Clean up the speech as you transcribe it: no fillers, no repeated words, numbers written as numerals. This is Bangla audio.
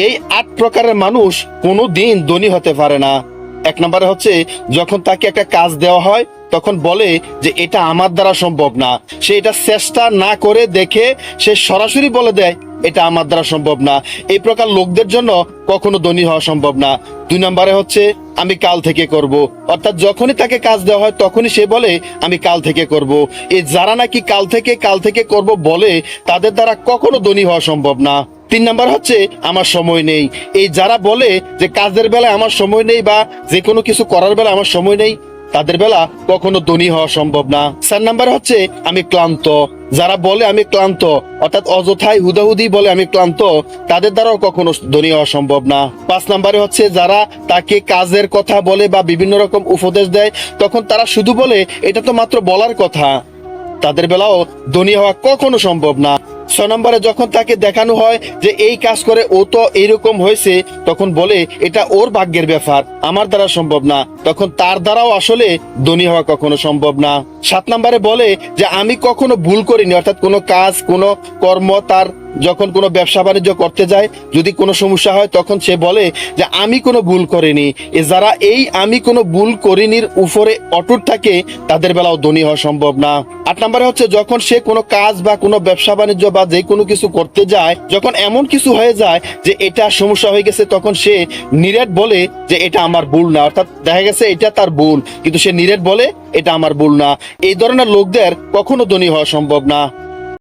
এই 8 প্রকারের মানুষ কোনো দিন ধনী হতে পারে না। 1 নম্বরে হচ্ছে যখন তাকে একটা কাজ দেওয়া হয় তখন বলে যে এটা আমার দ্বারা সম্ভব না, সে এটা চেষ্টা না করে দেখে সে সরাসরি বলে দেয় এটা আমার দ্বারা সম্ভব না। এই প্রকার লোকদের জন্য কখনো ধনী হওয়া সম্ভব না। 2 নম্বরে হচ্ছে আমি কাল থেকে করব, অর্থাৎ যখনই তাকে কাজ দেওয়া হয় তখনই সে বলে আমি কাল থেকে করব। এই যারা নাকি কাল থেকে করব বলে তাদের দ্বারা কখনো ধনী হওয়া সম্ভব না। 3 নাম্বার হচ্ছে আমার সময় নেই। এই যারা বলে যে কাজের বেলায় আমার সময় নেই বা যে কোনো কিছু করার বেলা আমার সময় নেই, তাদের বেলা কখনো ধনী হওয়া সম্ভব না। 4 নাম্বার হচ্ছে আমি ক্লান্ত। যারা বলে আমি ক্লান্ত, অর্থাৎ অযথাই হুদাহুদি বলে আমি ক্লান্ত, তাদের দ্বারাও কখনো ধনী হওয়া সম্ভব না। 5 নাম্বারে হচ্ছে যারা তাকে কাজের কথা বলে বা বিভিন্ন রকম উপদেশ দেয়, তখন তারা শুধু বলে এটা তো মাত্র বলার কথা, তাদের বেলাও ধনী হওয়া কখনো সম্ভব না। 6 নম্বরে যখন তাকে দেখানো হয় যে এই কাজ করে ও তো এইরকম হয়েছে, তখন বলে এটা ওর ভাগ্যের ব্যাপার, আমার দ্বারা সম্ভব না, তখন তার দ্বারাও আসলে ধনী হওয়া কখনো সম্ভব না। 7 নম্বরে বলে যে আমি কখনো ভুল করিনি, অর্থাৎ কোনো কাজ কোনো কর্ম তার যখন কোনো ব্যবসা বাণিজ্য করতে যায় যদি কোনো সমস্যা হয় তখন সে বলে যে আমি কোনো ভুল করিনি। যারা এই আমি কোনো ভুল করিনির উপরে অটুট থাকে তাদের বেলাও ধনী হওয়া সম্ভব না। 8 নম্বরে হচ্ছে যখন সে কোনো কাজ বা কোনো ব্যবসা বাণিজ্য বা যে কোনো কিছু করতে যায়, যখন এমন কিছু হয়ে যায় যে এটা সমস্যা হয়ে গেছে, তখন সে নিরেট বলে যে এটা আমার ভুল না, অর্থাৎ দেখা গেছে এটা তার ভুল কিন্তু সে নিরেট বলে এটা আমার ভুল না। এই ধরনের লোকদের কখনো ধনী হওয়া সম্ভব না।